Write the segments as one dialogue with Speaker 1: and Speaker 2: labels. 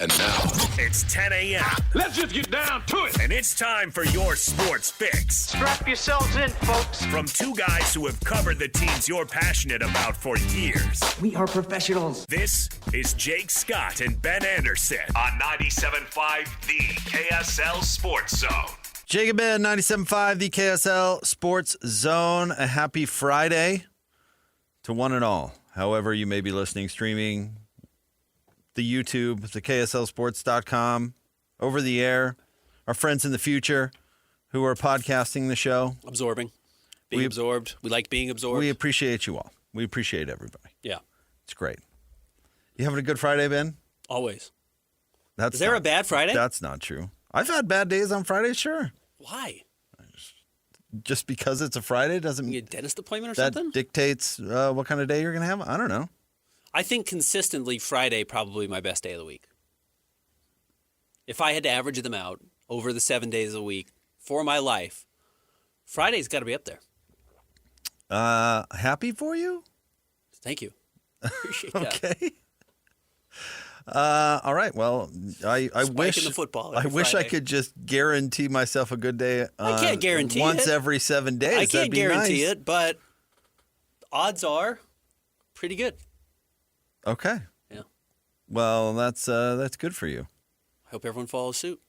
Speaker 1: And now,
Speaker 2: it's 10 a.m.
Speaker 3: Let's just get down to it.
Speaker 2: And it's time for your sports fix.
Speaker 4: Strap yourselves in, folks.
Speaker 2: From two guys who have covered the teams you're passionate about for years.
Speaker 5: We are professionals.
Speaker 2: This is Jake Scott and Ben Anderson on 97.5 The KSL Sports Zone.
Speaker 6: Jake and Ben, 97.5 The KSL Sports Zone. A happy Friday to one and all. However you may be listening, streaming, the YouTube, the KSLSports.com, over the air, our friends in the future who are podcasting the show.
Speaker 7: Absorbing. Being absorbed. We like being absorbed.
Speaker 6: We appreciate you all. We appreciate everybody.
Speaker 7: Yeah.
Speaker 6: It's great. You having a good Friday, Ben?
Speaker 7: Always.
Speaker 6: Is
Speaker 7: there a bad Friday?
Speaker 6: That's not true. I've had bad days on Friday, sure.
Speaker 7: Why?
Speaker 6: Just because it's a Friday doesn't mean
Speaker 7: you get a dentist appointment or
Speaker 6: that
Speaker 7: something?
Speaker 6: dictates what kind of day you're going to have? I don't know.
Speaker 7: I think consistently Friday probably my best day of the week. If I had to average them out over the 7 days a week for my life, Friday's got to be up there.
Speaker 6: Happy for you?
Speaker 7: Thank you. Appreciate that.
Speaker 6: Okay. All right. Well, I wish
Speaker 7: the football
Speaker 6: I wish
Speaker 7: Friday.
Speaker 6: I could just guarantee myself a good day.
Speaker 7: I can't guarantee
Speaker 6: once
Speaker 7: it.
Speaker 6: every 7 days.
Speaker 7: I can't guarantee
Speaker 6: nice.
Speaker 7: it, but odds are pretty good.
Speaker 6: Okay.
Speaker 7: Yeah.
Speaker 6: Well, that's good for you.
Speaker 7: I hope everyone follows suit.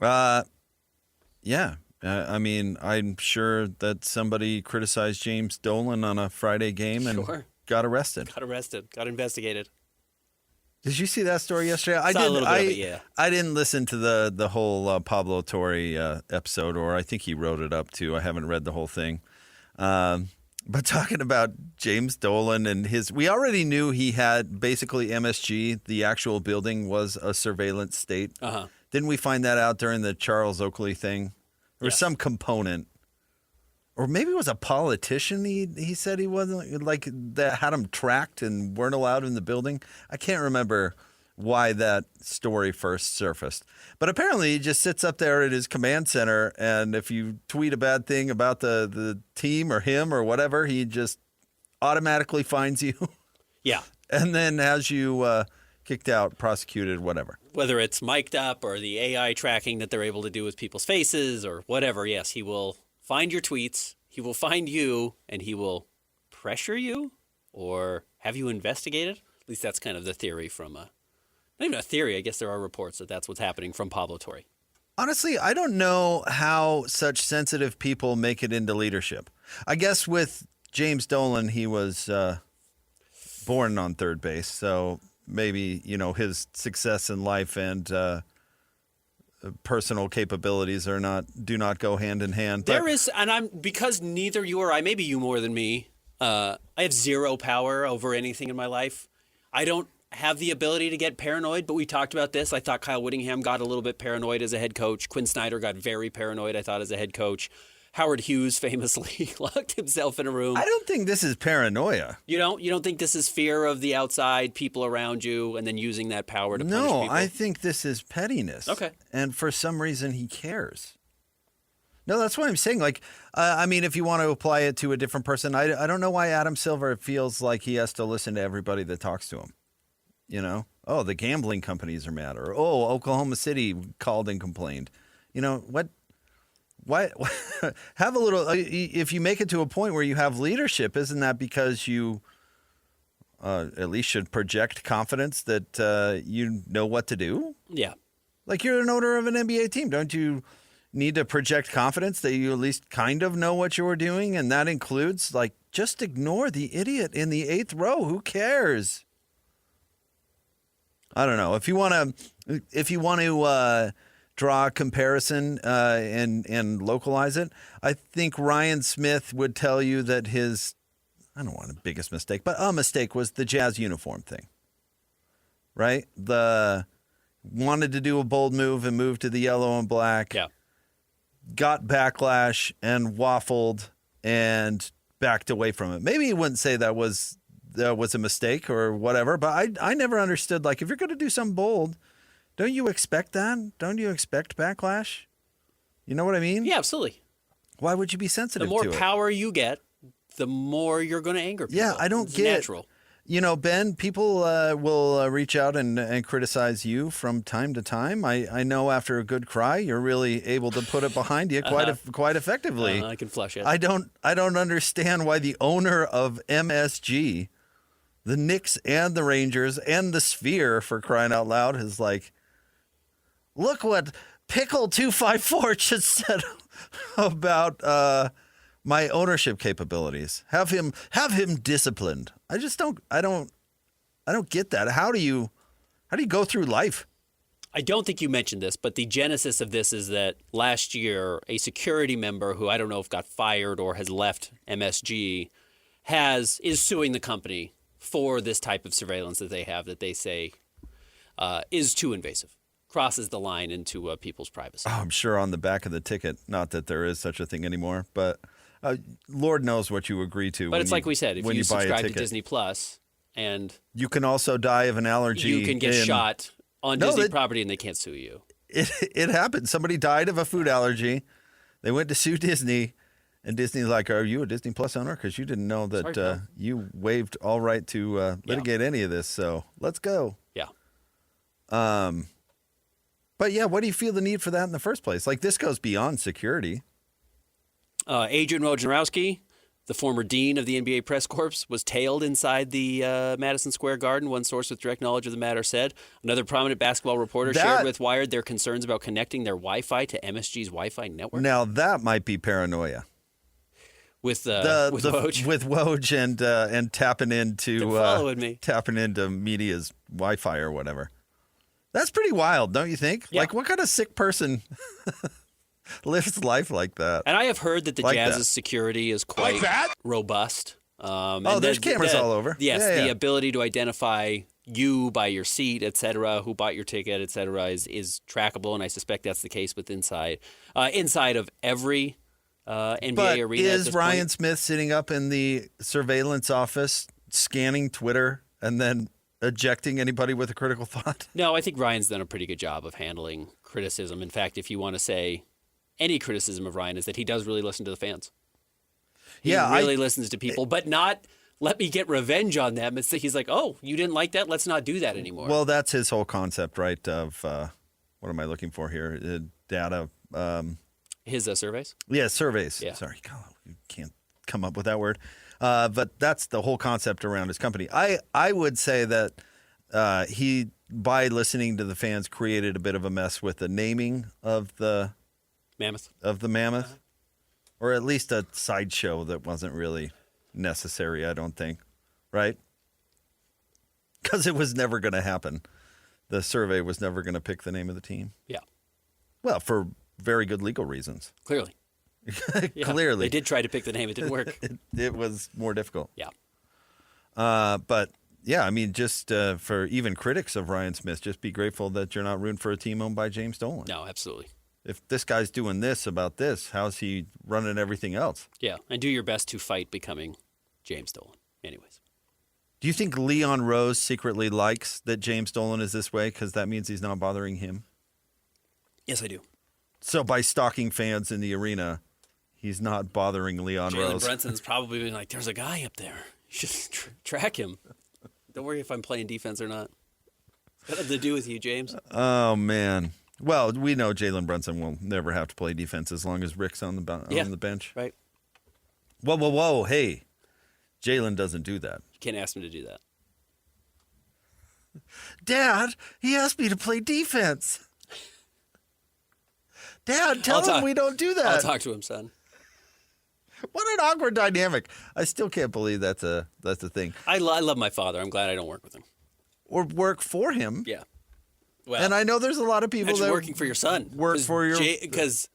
Speaker 6: Yeah. I mean, I'm sure that somebody criticized James Dolan on a Friday game and got arrested.
Speaker 7: Got investigated.
Speaker 6: Did you see that story yesterday? I
Speaker 7: did. A little bit of it, yeah.
Speaker 6: I didn't listen to the whole Pablo Torre episode, or I think he wrote it up too. I haven't read the whole thing. But talking about James Dolan and we already knew he had basically MSG, the actual building was a surveillance state.
Speaker 7: Uh-huh.
Speaker 6: Didn't we find that out during the Charles Oakley thing? There was some component. Or maybe it was a politician he said he wasn't, like, that had him tracked and weren't allowed in the building. I can't remember why that story first surfaced. But apparently he just sits up there at his command center, and if you tweet a bad thing about the team or him or whatever, he just automatically finds you.
Speaker 7: Yeah.
Speaker 6: And then has you kicked out, prosecuted, whatever.
Speaker 7: Whether it's mic'd up or the AI tracking that they're able to do with people's faces or whatever, yes, he will find your tweets, he will find you, and he will pressure you or have you investigated. At least that's kind of the theory from, not even a theory, I guess there are reports that that's what's happening from Pablo Torre.
Speaker 6: Honestly, I don't know how such sensitive people make it into leadership. I guess with James Dolan, he was born on third base, so maybe, his success in life and personal capabilities do not go hand in hand.
Speaker 7: There is, and because neither you or I, maybe you more than me, I have zero power over anything in my life. I don't have the ability to get paranoid, but we talked about this. I thought Kyle Whittingham got a little bit paranoid as a head coach. Quinn Snyder got very paranoid, I thought, as a head coach. Howard Hughes famously locked himself in a room.
Speaker 6: I don't think this is paranoia.
Speaker 7: You don't think this is fear of the outside people around you and then using that power to punish people?
Speaker 6: No, I think this is pettiness.
Speaker 7: Okay.
Speaker 6: And for some reason he cares. No, that's what I'm saying. Like, I mean, if you want to apply it to a different person, I don't know why Adam Silver feels like he has to listen to everybody that talks to him. Oh, the gambling companies are mad, or Oklahoma City called and complained. What? Why have a little? If you make it to a point where you have leadership, isn't that because you at least should project confidence that you know what to do?
Speaker 7: Yeah.
Speaker 6: Like, you're an owner of an NBA team, don't you need to project confidence that you at least kind of know what you're doing? And that includes, like, just ignore the idiot in the 8th row. Who cares? I don't know. If you want to draw a comparison and localize it, I think Ryan Smith would tell you that I don't want the biggest mistake, but a mistake was the Jazz uniform thing, right? Wanted to do a bold move and move to the yellow and black.
Speaker 7: Yeah.
Speaker 6: Got backlash and waffled and backed away from it. Maybe he wouldn't say that was a mistake or whatever, but I never understood, like, if you're going to do something bold, don't you expect that? Don't you expect backlash? You know what I mean?
Speaker 7: Yeah, absolutely.
Speaker 6: Why would you be sensitive to it?
Speaker 7: The more power you get, the more you're going to anger people.
Speaker 6: Yeah, I don't
Speaker 7: it's
Speaker 6: get
Speaker 7: natural.
Speaker 6: Ben, people will reach out and criticize you from time to time. I know after a good cry, you're really able to put it behind you quite effectively.
Speaker 7: I can flush it.
Speaker 6: I don't understand why the owner of MSG, the Knicks and the Rangers and the Sphere, for crying out loud, is like, look what Pickle 254 just said about my ownership capabilities. Have him disciplined. I don't get that. How do you go through life?
Speaker 7: I don't think you mentioned this, but the genesis of this is that last year a security member who I don't know if got fired or has left MSG is suing the company for this type of surveillance that they have that they say is too invasive, crosses the line into people's privacy.
Speaker 6: Oh, I'm sure on the back of the ticket, not that there is such a thing anymore, but Lord knows what you agree to.
Speaker 7: But it's like we said, if you
Speaker 6: buy a
Speaker 7: subscribe to
Speaker 6: ticket.
Speaker 7: Disney Plus and
Speaker 6: You can also die of an allergy.
Speaker 7: you can get shot on Disney property and they can't sue you.
Speaker 6: It happened. Somebody died of a food allergy. They went to sue Disney, and Disney's like, "Are you a Disney Plus owner? Because you didn't know that
Speaker 7: Sorry,
Speaker 6: you waived all right to litigate any of this. So let's go."
Speaker 7: Yeah.
Speaker 6: But yeah, what do you feel the need for that in the first place? Like, this goes beyond security.
Speaker 7: Adrian Wojnarowski, the former dean of the NBA press corps, was tailed inside the Madison Square Garden, one source with direct knowledge of the matter said. Another prominent basketball reporter shared with Wired their concerns about connecting their Wi-Fi to MSG's Wi-Fi network.
Speaker 6: Now, that might be paranoia.
Speaker 7: With Woj?
Speaker 6: With Woj and tapping into
Speaker 7: following me.
Speaker 6: tapping into media's Wi-Fi or whatever. That's pretty wild, don't you think?
Speaker 7: Yeah.
Speaker 6: Like, what kind of sick person lives life like that?
Speaker 7: And I have heard that the
Speaker 6: Like
Speaker 7: Jazz's
Speaker 6: that.
Speaker 7: security is quite robust.
Speaker 6: There's cameras all over.
Speaker 7: Yes,
Speaker 6: Yeah,
Speaker 7: the
Speaker 6: yeah.
Speaker 7: ability to identify you by your seat, et cetera, who bought your ticket, et cetera, is trackable, and I suspect that's the case with inside of every NBA
Speaker 6: But
Speaker 7: arena. At
Speaker 6: is
Speaker 7: this
Speaker 6: Ryan
Speaker 7: point.
Speaker 6: Smith sitting up in the surveillance office scanning Twitter and then ejecting anybody with a critical thought?
Speaker 7: No, I think Ryan's done a pretty good job of handling criticism. In fact, if you want to say any criticism of Ryan, is that he does really listen to the fans. He really listens to people, but not let me get revenge on them. It's he's like, oh, you didn't like that? Let's not do that anymore.
Speaker 6: Well, that's his whole concept, right? Of what am I looking for here? Data.
Speaker 7: His surveys?
Speaker 6: Yeah, surveys.
Speaker 7: Yeah.
Speaker 6: Sorry, God, you can't come up with that word. But that's the whole concept around his company. I would say that he, by listening to the fans, created a bit of a mess with the naming of the
Speaker 7: Mammoth.
Speaker 6: Or at least a sideshow that wasn't really necessary, I don't think. Right? Because it was never going to happen. The survey was never going to pick the name of the team.
Speaker 7: Yeah.
Speaker 6: Well, for very good legal reasons.
Speaker 7: Clearly. Yeah,
Speaker 6: Clearly.
Speaker 7: They did try to pick the name. It didn't work.
Speaker 6: It was more difficult.
Speaker 7: Yeah.
Speaker 6: But, yeah, I mean, just for even critics of Ryan Smith, just be grateful that you're not rooting for a team owned by James Dolan.
Speaker 7: No, absolutely.
Speaker 6: If this guy's doing this about this, how's he running everything else?
Speaker 7: Yeah. And do your best to fight becoming James Dolan. Anyways.
Speaker 6: Do you think Leon Rose secretly likes that James Dolan is this way because that means he's not bothering him?
Speaker 7: Yes, I do.
Speaker 6: So by stalking fans in the arena, he's not bothering Leon
Speaker 7: Jalen
Speaker 6: Rose.
Speaker 7: Brunson's probably been like, there's a guy up there. You should track him. Don't worry if I'm playing defense or not. It's got nothing to do with you, James.
Speaker 6: Oh, man. Well, we know Jalen Brunson will never have to play defense as long as Rick's on the bench.
Speaker 7: Right.
Speaker 6: Whoa. Hey, Jalen doesn't do that.
Speaker 7: You can't ask him to do that.
Speaker 6: Dad, he asked me to play defense. Dad, tell him we don't do that.
Speaker 7: I'll talk to him, son.
Speaker 6: What an awkward dynamic. I still can't believe that's a thing.
Speaker 7: I love my father. I'm glad I don't work with him.
Speaker 6: Or work for him.
Speaker 7: Yeah. Well,
Speaker 6: And I know there's a lot of people
Speaker 7: imagine
Speaker 6: that
Speaker 7: working for your son.
Speaker 6: work for your...
Speaker 7: Because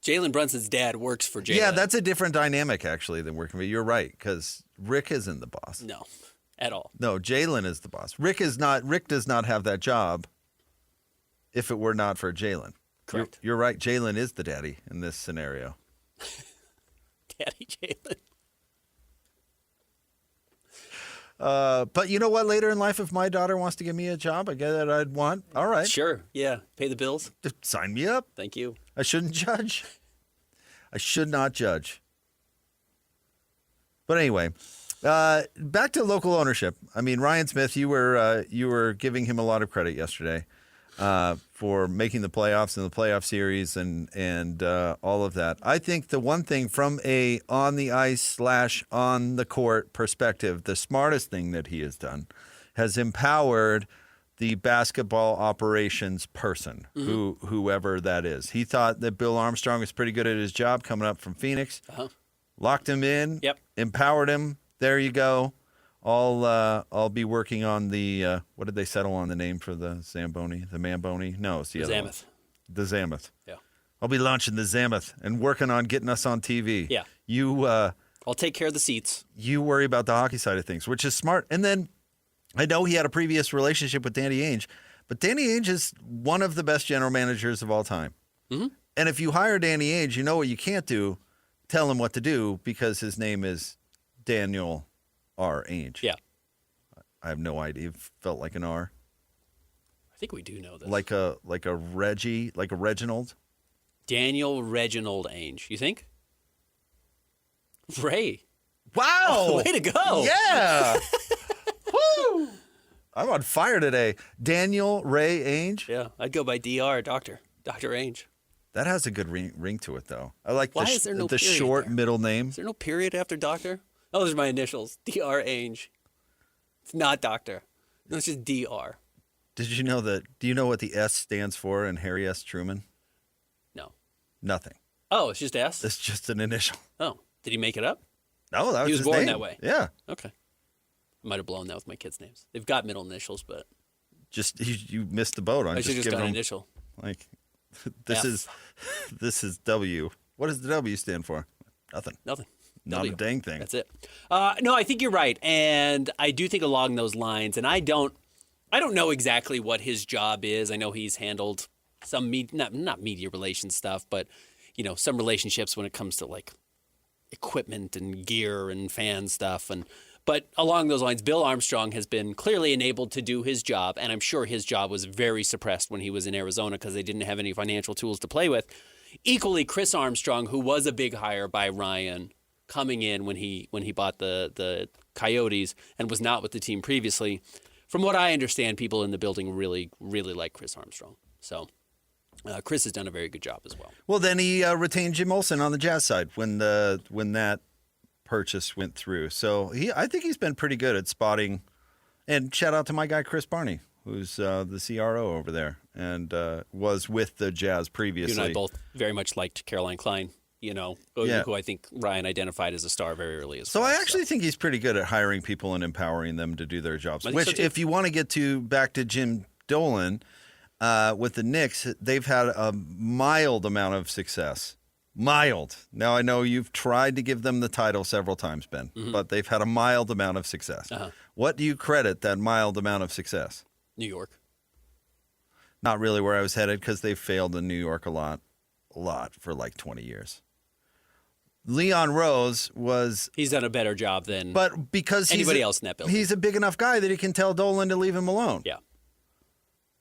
Speaker 7: Jalen Brunson's dad works for Jalen.
Speaker 6: Yeah, that's a different dynamic, actually, than working for... You're right, because Rick isn't the boss.
Speaker 7: No, at all.
Speaker 6: No, Jalen is the boss. Rick does not have that job if it were not for Jalen.
Speaker 7: Correct.
Speaker 6: You're right. Jalen is the daddy in this scenario.
Speaker 7: Daddy Jalen.
Speaker 6: But you know what? Later in life, if my daughter wants to give me a job, I get that I'd want. All right.
Speaker 7: Sure. Yeah. Pay the bills.
Speaker 6: Just sign me up.
Speaker 7: Thank you.
Speaker 6: I shouldn't judge. I should not judge. But anyway, Back to local ownership. I mean, Ryan Smith, you were giving him a lot of credit yesterday for making the playoffs and the playoff series and all of that. I think the one thing from a on the ice / on the court perspective, the smartest thing that he has done has empowered the basketball operations person, whoever that is. He thought that Bill Armstrong was pretty good at his job coming up from Phoenix. Locked him in, empowered him. There you go. I'll be working on the what did they settle on the name for the Zamboni? The Mamboni? No, it's the other
Speaker 7: Zamoth.
Speaker 6: One. The Zamoth.
Speaker 7: Yeah.
Speaker 6: I'll be launching the Zamoth and working on getting us on TV.
Speaker 7: Yeah.
Speaker 6: You
Speaker 7: I'll take care of the seats.
Speaker 6: You worry about the hockey side of things, which is smart. And then I know he had a previous relationship with Danny Ainge, but Danny Ainge is one of the best general managers of all time.
Speaker 7: Mm-hmm.
Speaker 6: And if you hire Danny Ainge, you know what you can't do? Tell him what to do because his name is Daniel R. Ainge.
Speaker 7: Yeah.
Speaker 6: I have no idea. It felt like an R.
Speaker 7: I think we do know this.
Speaker 6: Like a Reggie, like a Reginald.
Speaker 7: Daniel Reginald Ainge. You think? Ray.
Speaker 6: Wow.
Speaker 7: Oh, way to go.
Speaker 6: Yeah. Woo. I'm on fire today. Daniel Ray Ainge.
Speaker 7: Yeah. I'd go by DR, Dr. Ainge.
Speaker 6: That has a good ring to it, though. I like
Speaker 7: Why is there no
Speaker 6: the
Speaker 7: period
Speaker 6: short
Speaker 7: there?
Speaker 6: middle name.
Speaker 7: Is there no period after Doctor? Oh, those are my initials. DR Ainge. It's not Doctor. No, it's just DR.
Speaker 6: Did you know that? Do you know what the S stands for in Harry S. Truman?
Speaker 7: No.
Speaker 6: Nothing.
Speaker 7: Oh, it's just S?
Speaker 6: It's just an initial.
Speaker 7: Oh. Did he make it up?
Speaker 6: No, that was
Speaker 7: He was
Speaker 6: his
Speaker 7: born
Speaker 6: name.
Speaker 7: that way.
Speaker 6: Yeah.
Speaker 7: Okay. I might have blown that with my kids' names. They've got middle initials, but
Speaker 6: Just you missed the boat on
Speaker 7: I should just
Speaker 6: giving
Speaker 7: done
Speaker 6: them,
Speaker 7: initial.
Speaker 6: like this is W. What does the W stand for? Nothing.
Speaker 7: Nothing.
Speaker 6: Not
Speaker 7: W.
Speaker 6: a dang thing.
Speaker 7: That's it. No, I think you're right, and I do think along those lines. And I don't know exactly what his job is. I know he's handled some not media relations stuff, but some relationships when it comes to like equipment and gear and fan stuff. But along those lines, Bill Armstrong has been clearly enabled to do his job, and I'm sure his job was very suppressed when he was in Arizona because they didn't have any financial tools to play with. Equally, Chris Armstrong, who was a big hire by Ryan, coming in when he bought the Coyotes and was not with the team previously. From what I understand, people in the building really, really like Chris Armstrong. So Chris has done a very good job as well.
Speaker 6: Well, then he retained Jim Olsen on the Jazz side when that purchase went through. So I think he's been pretty good at spotting. And shout out to my guy Chris Barney, who's the CRO over there and was with the Jazz previously.
Speaker 7: You and I both very much liked Caroline Klein. Who I think Ryan identified as a star very early as well.
Speaker 6: So I actually think he's pretty good at hiring people and empowering them to do their jobs.
Speaker 7: I think
Speaker 6: Which,
Speaker 7: so too.
Speaker 6: if you want to get back to Jim Dolan with the Knicks, they've had a mild amount of success. Mild. Now, I know you've tried to give them the title several times, Ben, but they've had a mild amount of success.
Speaker 7: Uh-huh.
Speaker 6: What do you credit that mild amount of success?
Speaker 7: New York.
Speaker 6: Not really where I was headed because they've failed in New York a lot for like 20 years. Leon Rose
Speaker 7: He's done a better job than
Speaker 6: but because
Speaker 7: anybody else in that building.
Speaker 6: He's a big enough guy that he can tell Dolan to leave him alone.
Speaker 7: Yeah.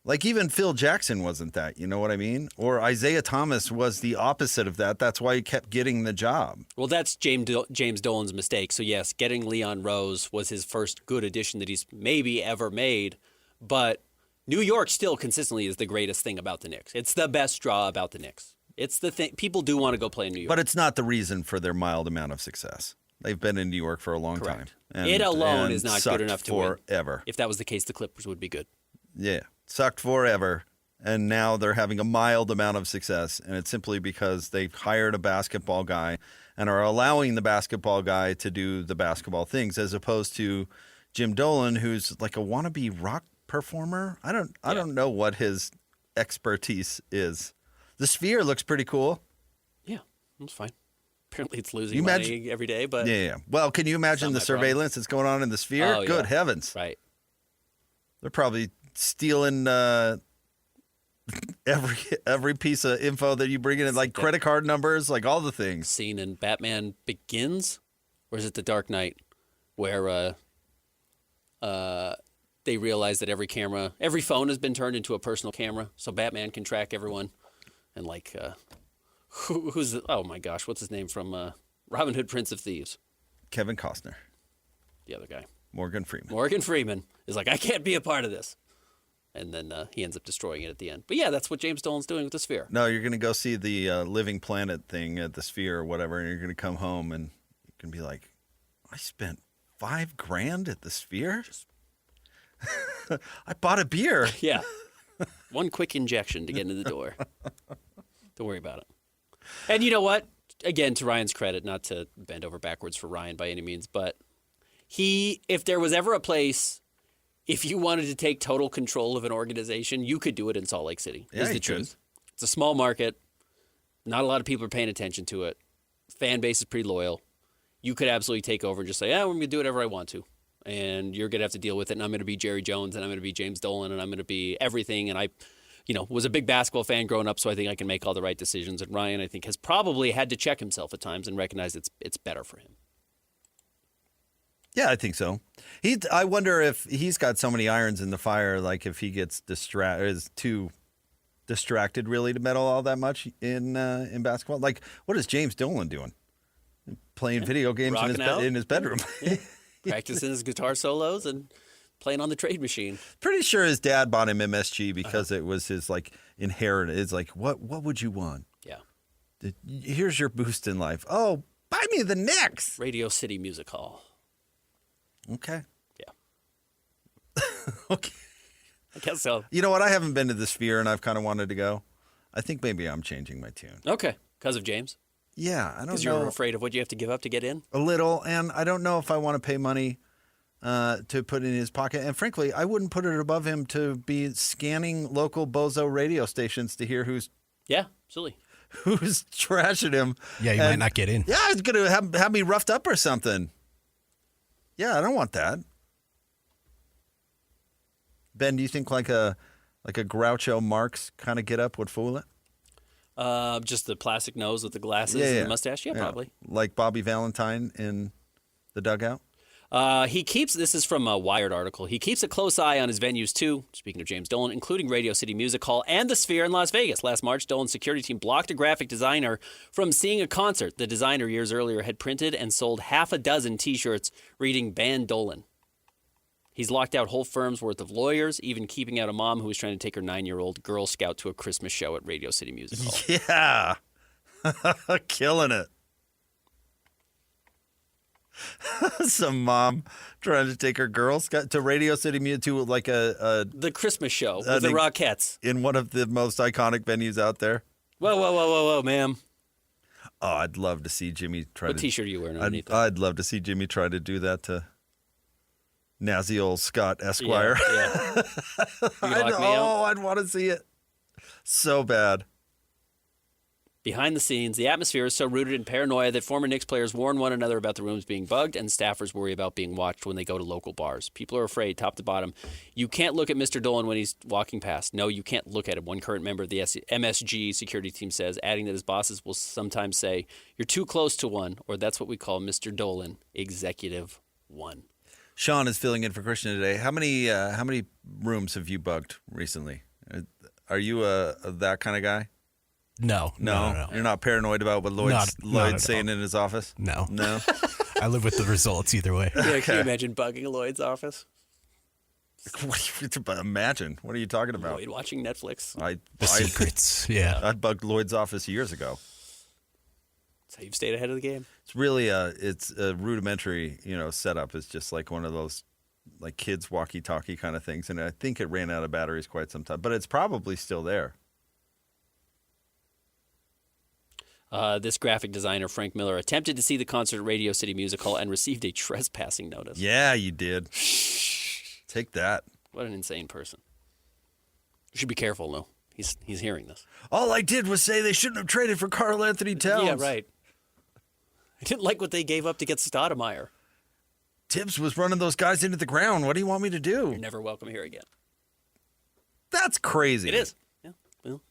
Speaker 6: Like even Phil Jackson wasn't that, you know what I mean? Or Isaiah Thomas was the opposite of that. That's why he kept getting the job.
Speaker 7: Well, that's James Dolan's mistake. So, yes, getting Leon Rose was his first good addition that he's maybe ever made. But New York still consistently is the greatest thing about the Knicks. It's the best draw about the Knicks. It's the thing. People do want to go play in New York.
Speaker 6: But it's not the reason for their mild amount of success. They've been in New York for a long
Speaker 7: Correct.
Speaker 6: time.
Speaker 7: It alone
Speaker 6: and
Speaker 7: is not
Speaker 6: sucked
Speaker 7: good enough to win.
Speaker 6: forever.
Speaker 7: If that was the case, the Clippers would be good.
Speaker 6: Yeah, sucked forever. And now they're having a mild amount of success. And it's simply because they've hired a basketball guy and are allowing the basketball guy to do the basketball things as opposed to Jim Dolan, who's like a wannabe rock performer. I don't know what his expertise is. The Sphere looks pretty cool.
Speaker 7: Yeah, that's fine. Apparently it's losing
Speaker 6: You
Speaker 7: money every day, but
Speaker 6: Yeah. Well, can you imagine the
Speaker 7: not my problem.
Speaker 6: surveillance that's going on in the Sphere?
Speaker 7: Oh,
Speaker 6: Good
Speaker 7: yeah.
Speaker 6: heavens.
Speaker 7: right.
Speaker 6: They're probably stealing every piece of info that you bring in, like credit card numbers, like all the things.
Speaker 7: Scene in Batman Begins, or is it The Dark Knight, where they realize that every phone has been turned into a personal camera, so Batman can track everyone. And like, oh my gosh, what's his name from Robin Hood, Prince of Thieves?
Speaker 6: Kevin Costner.
Speaker 7: the other guy.
Speaker 6: Morgan Freeman.
Speaker 7: Morgan Freeman is like, I can't be a part of this. And then he ends up destroying it at the end. But yeah, that's what James Dolan's doing with the Sphere.
Speaker 6: No, you're going to go see the Living Planet thing at the Sphere or whatever, and you're going to come home and you can be like, I spent $5,000 at the Sphere? I bought a beer.
Speaker 7: Yeah. One quick injection to get into the door. Don't worry about it. And you know what? Again, to Ryan's credit, not to bend over backwards for Ryan by any means, but if there was ever a place, if you wanted to take total control of an organization, you could do it in Salt Lake City.
Speaker 6: Yeah,
Speaker 7: is the truth. It's a small market. Not a lot of people are paying attention to it. Fan base is pretty loyal. You could absolutely take over and just say, yeah, I'm going to do whatever I want to. And you're going to have to deal with it. And I'm going to be Jerry Jones, and I'm going to be James Dolan, and I'm going to be everything. And I, was a big basketball fan growing up, so I think I can make all the right decisions. And Ryan, I think, has probably had to check himself at times and recognize it's better for him.
Speaker 6: Yeah, I think so. I wonder if he's got so many irons in the fire, like if he gets is too distracted really to meddle all that much in basketball. Like, what is James Dolan doing? Playing video games in his bedroom.
Speaker 7: Yeah. Practicing his guitar solos and playing on the trade machine.
Speaker 6: Pretty sure his dad bought him MSG because it was his inherited. It's like, what would you want?
Speaker 7: Yeah.
Speaker 6: Here's your boost in life. Oh, buy me the Knicks.
Speaker 7: Radio City Music Hall.
Speaker 6: Okay.
Speaker 7: Yeah.
Speaker 6: Okay.
Speaker 7: I guess so.
Speaker 6: You know what? I haven't been to the Sphere, and I've kind of wanted to go. I think maybe I'm changing my tune.
Speaker 7: Okay. Because of James?
Speaker 6: Yeah, I don't know.
Speaker 7: Because you're afraid of what you have to give up to get in?
Speaker 6: A little, and I don't know if I want to pay money to put in his pocket. And frankly, I wouldn't put it above him to be scanning local bozo radio stations to hear who's trashing him.
Speaker 1: Yeah, you might not get in.
Speaker 6: Yeah, he's going to have me roughed up or something. Yeah, I don't want that. Ben, do you think like a Groucho Marx kind of get up would fool it?
Speaker 7: Just the plastic nose with the glasses and the mustache? Yeah, probably.
Speaker 6: Like Bobby Valentine in The Dugout?
Speaker 7: This is from a Wired article, he keeps a close eye on his venues too, speaking of James Dolan, including Radio City Music Hall and the Sphere in Las Vegas. Last March, Dolan's security team blocked a graphic designer from seeing a concert. The designer years earlier had printed and sold half a dozen T-shirts reading Ban Dolan. He's locked out whole firms worth of lawyers, even keeping out a mom who was trying to take her 9-year-old Girl Scout to a Christmas show at Radio City Music Hall.
Speaker 6: Yeah. Killing it. Some mom trying to take her Girl Scout to Radio City Music to like
Speaker 7: the Christmas show with the Rockettes
Speaker 6: in one of the most iconic venues out there.
Speaker 7: Whoa, ma'am.
Speaker 6: Oh, I'd love to see Jimmy try
Speaker 7: What T-shirt are you wearing underneath that?
Speaker 6: I'd love to see Jimmy try to do that to Nazi old Scott Esquire.
Speaker 7: Yeah.
Speaker 6: I'd want to see it so bad.
Speaker 7: Behind the scenes, the atmosphere is so rooted in paranoia that former Knicks players warn one another about the rooms being bugged, and staffers worry about being watched when they go to local bars. People are afraid, top to bottom. You can't look at Mr. Dolan when he's walking past. No, you can't look at him. One current member of the MSG security team says, adding that his bosses will sometimes say, "You're too close to one," or "That's what we call Mr. Dolan, Executive 1."
Speaker 6: Sean is filling in for Christian today. How many rooms have you bugged recently? Are you that kind of guy?
Speaker 1: No.
Speaker 6: You're not paranoid about what Lloyd's saying in his office?
Speaker 1: No.
Speaker 6: I
Speaker 1: live with the results either way.
Speaker 7: Yeah, can you imagine bugging Lloyd's office?
Speaker 6: Imagine. What are you talking about?
Speaker 7: Lloyd watching Netflix.
Speaker 1: The secrets. Yeah.
Speaker 6: I bugged Lloyd's office years ago.
Speaker 7: That's how you've stayed ahead of the game.
Speaker 6: It's really it's a rudimentary, setup. It's just like one of those like kids walkie-talkie kind of things, and I think it ran out of batteries quite some time, but it's probably still there.
Speaker 7: This graphic designer, Frank Miller, attempted to see the concert at Radio City Music Hall and received a trespassing notice.
Speaker 6: Yeah, you did. Take that.
Speaker 7: What an insane person. You should be careful, though. He's hearing this.
Speaker 6: All I did was say they shouldn't have traded for Karl Anthony Towns.
Speaker 7: Yeah, right. I didn't like what they gave up to get Stoudemire.
Speaker 6: Tibbs was running those guys into the ground. What do you want me to do?
Speaker 7: You're never welcome here again.
Speaker 6: That's crazy.
Speaker 7: It is. Yeah. Well,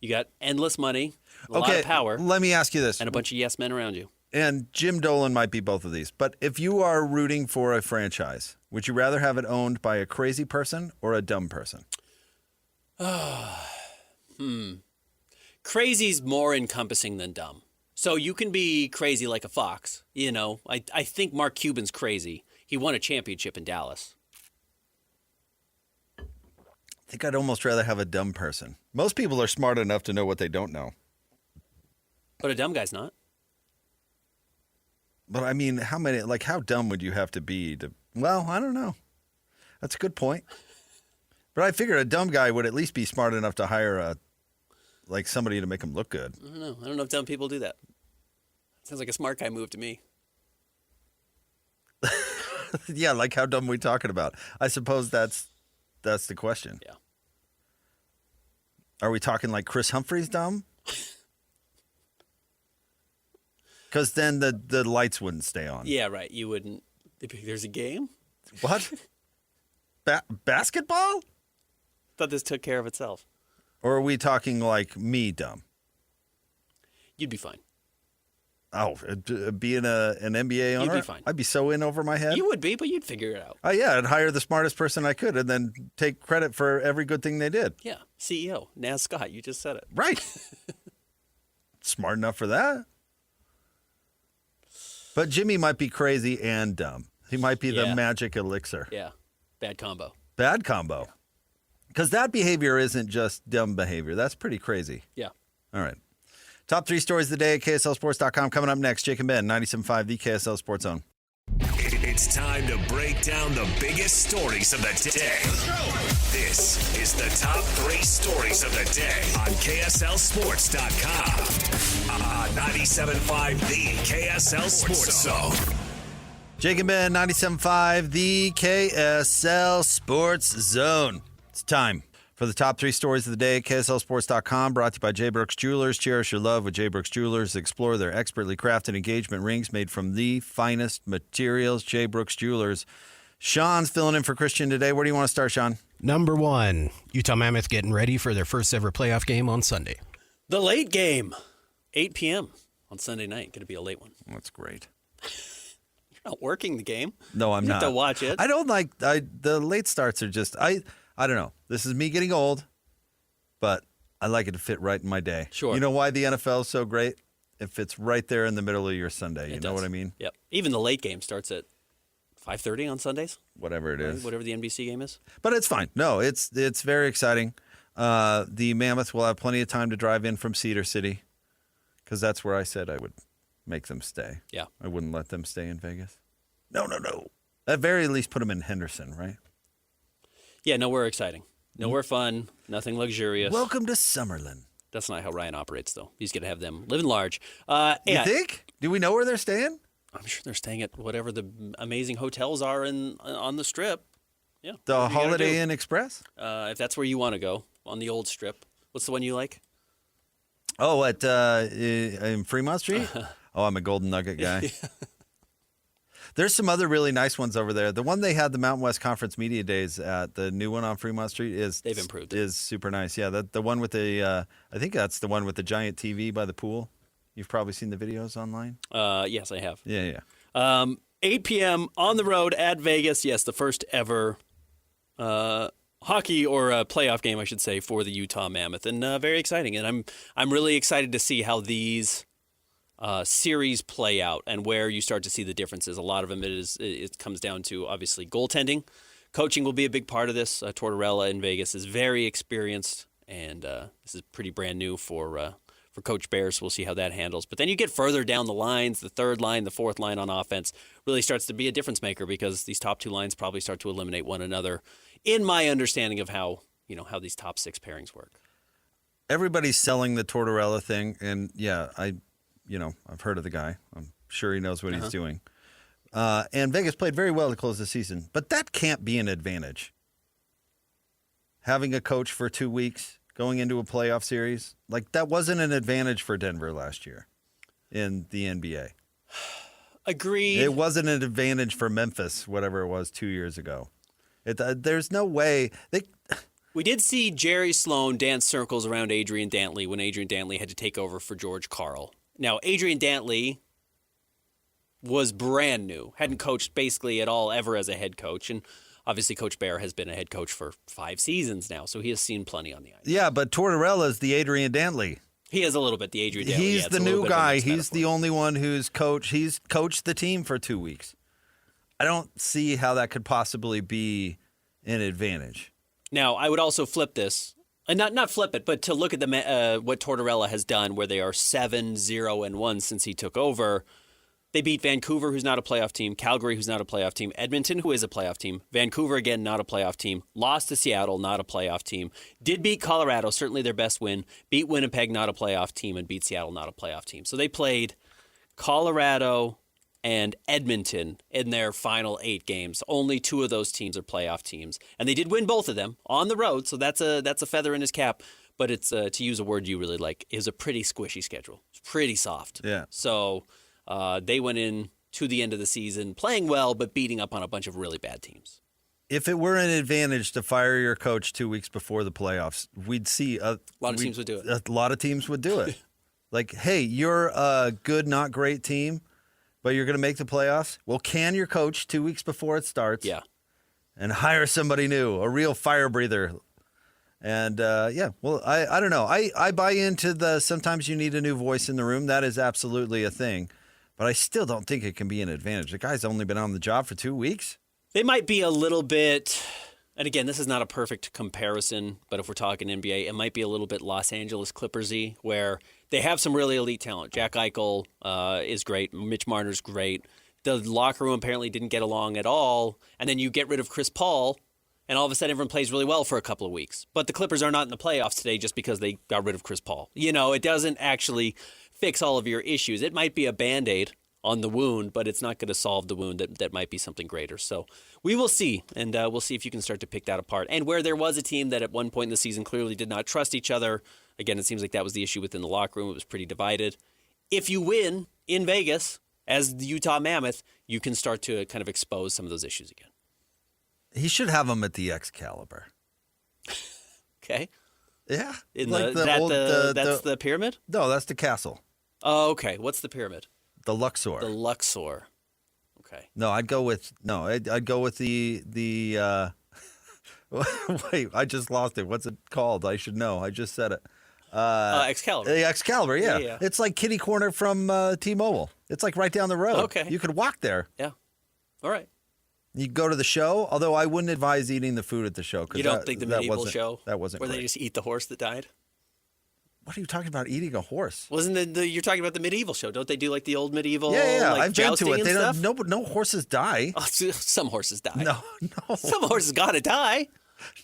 Speaker 7: you got endless money, a lot of power.
Speaker 6: Let me ask you this.
Speaker 7: And a bunch of yes men around you.
Speaker 6: And Jim Dolan might be both of these. But if you are rooting for a franchise, would you rather have it owned by a crazy person or a dumb person?
Speaker 7: Crazy's more encompassing than dumb. So you can be crazy like a fox. I think Mark Cuban's crazy. He won a championship in Dallas.
Speaker 6: I think I'd almost rather have a dumb person. Most people are smart enough to know what they don't know.
Speaker 7: But a dumb guy's not.
Speaker 6: But I mean, how dumb would you have to be to, well, I don't know. That's a good point. But I figure a dumb guy would at least be smart enough to hire somebody to make him look good.
Speaker 7: I don't know. I don't know if dumb people do that. Sounds like a smart guy move to me.
Speaker 6: Yeah, like how dumb are we talking about? I suppose that's the question.
Speaker 7: Yeah.
Speaker 6: Are we talking like Chris Humphries dumb? Because then the lights wouldn't stay on.
Speaker 7: Yeah, right. You wouldn't. There's a game?
Speaker 6: What? Basketball?
Speaker 7: Thought this took care of itself.
Speaker 6: Or are we talking like me dumb?
Speaker 7: You'd be fine.
Speaker 6: Oh, being an NBA owner?
Speaker 7: You'd be fine.
Speaker 6: I'd be so in over my head.
Speaker 7: You would be, but you'd figure it out.
Speaker 6: Oh, yeah, I'd hire the smartest person I could and then take credit for every good thing they did.
Speaker 7: Yeah. CEO, Naz Scott. You just said it.
Speaker 6: Right. Smart enough for that. But Jimmy might be crazy and dumb. He might be the magic elixir.
Speaker 7: Yeah. Bad combo.
Speaker 6: Bad combo. Because that behavior isn't just dumb behavior. That's pretty crazy.
Speaker 7: Yeah.
Speaker 6: All right. Top 3 stories of the day at KSLSports.com. Coming up next, Jake and Ben, 97.5, the KSL Sports Zone.
Speaker 2: It's time to break down the biggest stories of the day. This is the top 3 stories of the day on KSLSports.com. 97.5, the KSL Sports Zone.
Speaker 6: Jake and Ben, 97.5, the KSL Sports Zone. It's time for the top 3 stories of the day at KSLSports.com, brought to you by J. Brooks Jewelers. Cherish your love with J. Brooks Jewelers. Explore their expertly crafted engagement rings made from the finest materials. J. Brooks Jewelers. Sean's filling in for Christian today. Where do you want to start, Sean?
Speaker 1: Number 1, Utah Mammoth getting ready for their first ever playoff game on Sunday.
Speaker 7: The late game, 8 p.m. on Sunday night. Going to be a late one.
Speaker 6: That's great.
Speaker 7: You're not working the game.
Speaker 6: No, I'm
Speaker 7: you
Speaker 6: not.
Speaker 7: have to watch it.
Speaker 6: I don't like the late starts are just I don't know. This is me getting old, but I like it to fit right in my day.
Speaker 7: Sure.
Speaker 6: You know why the NFL is so great? It fits right there in the middle of your Sunday. You know what I mean?
Speaker 7: Yep. Even the late game starts at 5:30 on Sundays.
Speaker 6: Whatever it is.
Speaker 7: Whatever the NBC game is.
Speaker 6: But it's fine. No, it's very exciting. The Mammoth will have plenty of time to drive in from Cedar City because that's where I said I would make them stay.
Speaker 7: Yeah.
Speaker 6: I wouldn't let them stay in Vegas. No. At very least, put them in Henderson, right?
Speaker 7: Yeah, nowhere exciting. Nowhere fun. Nothing luxurious.
Speaker 6: Welcome to Summerlin.
Speaker 7: That's not how Ryan operates, though. He's going to have them living large.
Speaker 6: You think? Do we know where they're staying?
Speaker 7: I'm sure they're staying at whatever the amazing hotels are on the Strip. Yeah.
Speaker 6: The Holiday Inn Express?
Speaker 7: If that's where you want to go, on the old Strip. What's the one you like?
Speaker 6: Oh, in Fremont Street? Oh, I'm a Golden Nugget guy. There's some other really nice ones over there. The one they had the Mountain West Conference Media Days at, the new one on Fremont Street,
Speaker 7: they've improved.
Speaker 6: Is super nice. Yeah, the one with the I think that's the one with the giant TV by the pool. You've probably seen the videos online.
Speaker 7: Yes, I have.
Speaker 6: Yeah.
Speaker 7: 8 p.m. on the road at Vegas. Yes, the first ever hockey or playoff game, I should say, for the Utah Mammoth, and very exciting. And I'm really excited to see how these series play out and where you start to see the differences. A lot of them it comes down to obviously goaltending. Coaching will be a big part of this. Tortorella in Vegas is very experienced, and this is pretty brand new for Coach Bear, so we'll see how that handles. But then you get further down the lines, the third line, the fourth line on offense really starts to be a difference maker because these top 2 lines probably start to eliminate one another, in my understanding of how these top 6 pairings work.
Speaker 6: Everybody's selling the Tortorella thing, and yeah, I've heard of the guy. I'm sure he knows what he's doing. And Vegas played very well to close the season, but that can't be an advantage. Having a coach for 2 weeks, going into a playoff series, that wasn't an advantage for Denver last year in the NBA.
Speaker 7: Agreed.
Speaker 6: It wasn't an advantage for Memphis, whatever it was 2 years ago. There's no way.
Speaker 7: We did see Jerry Sloan dance circles around Adrian Dantley when Adrian Dantley had to take over for George Karl. Now, Adrian Dantley was brand new, hadn't coached basically at all ever as a head coach, and obviously Coach Bear has been a head coach for 5 seasons now, so he has seen plenty on the ice.
Speaker 6: Yeah, but Tortorella's the Adrian Dantley.
Speaker 7: He is a little bit the Adrian Dantley.
Speaker 6: He's the new guy. He's the only one who's coached. He's coached the team for 2 weeks. I don't see how that could possibly be an advantage.
Speaker 7: Now, I would also flip this, and not flip it, but to look at what Tortorella has done, where they are 7-0-1 since he took over. They beat Vancouver, who's not a playoff team, Calgary, who's not a playoff team, Edmonton, who is a playoff team, Vancouver, again, not a playoff team, lost to Seattle, not a playoff team, did beat Colorado, certainly their best win, beat Winnipeg, not a playoff team, and beat Seattle, not a playoff team. So they played Colorado and Edmonton in their final 8 games. Only 2 of those teams are playoff teams. And they did win both of them on the road, so that's a feather in his cap. But it's, to use a word you really like, is a pretty squishy schedule. It's pretty soft.
Speaker 6: Yeah.
Speaker 7: So they went in to the end of the season playing well, but beating up on a bunch of really bad teams.
Speaker 6: If it were an advantage to fire your coach 2 weeks before the playoffs, we'd see
Speaker 7: A lot of teams would do it.
Speaker 6: A lot of teams would do it. Like, hey, you're a good, not great team, but you're going to make the playoffs. Well, can your coach 2 weeks before it starts?
Speaker 7: Yeah.
Speaker 6: And hire somebody new, a real fire breather. And, well, I don't know. I buy into sometimes you need a new voice in the room. That is absolutely a thing. But I still don't think it can be an advantage. The guy's only been on the job for 2 weeks.
Speaker 7: They might be a little bit, and again, this is not a perfect comparison, but if we're talking NBA, it might be a little bit Los Angeles Clippers-y, where they have some really elite talent. Jack Eichel is great. Mitch Marner's great. The locker room apparently didn't get along at all, and then you get rid of Chris Paul, and all of a sudden everyone plays really well for a couple of weeks. But the Clippers are not in the playoffs today just because they got rid of Chris Paul. You know, it doesn't actually fix all of your issues. It might be a Band-Aid on the wound, but it's not going to solve the wound. That might be something greater. So we will see, and we'll see if you can start to pick that apart. And where there was a team that at one point in the season clearly did not trust each other, again, it seems like that was the issue within the locker room. It was pretty divided. If you win in Vegas as the Utah Mammoth, you can start to kind of expose some of those issues again.
Speaker 6: He should have them at the Excalibur.
Speaker 7: Okay.
Speaker 6: Yeah.
Speaker 7: That's the pyramid?
Speaker 6: No, that's the castle.
Speaker 7: Oh, okay. What's the pyramid?
Speaker 6: The Luxor.
Speaker 7: The Luxor. Okay.
Speaker 6: No, I'd go with the wait, I just lost it. What's it called? I should know. I just said it.
Speaker 7: Excalibur.
Speaker 6: The Excalibur, yeah.
Speaker 7: Yeah.
Speaker 6: It's like kitty corner from T-Mobile. It's like right down the road.
Speaker 7: Okay.
Speaker 6: You could walk there.
Speaker 7: Yeah. All right.
Speaker 6: You go to the show, although I wouldn't advise eating the food at the show.
Speaker 7: You don't think the medieval show?
Speaker 6: That wasn't
Speaker 7: where
Speaker 6: great.
Speaker 7: they just eat the horse that died?
Speaker 6: What are you talking about, eating a horse?
Speaker 7: Wasn't you're talking about the medieval show? Don't they do like the old medieval?
Speaker 6: Yeah.
Speaker 7: Like,
Speaker 6: I've been to
Speaker 7: jousting
Speaker 6: it.
Speaker 7: and
Speaker 6: They
Speaker 7: stuff?
Speaker 6: don't. No horses die.
Speaker 7: Oh, some horses die.
Speaker 6: No.
Speaker 7: Some horses gotta die.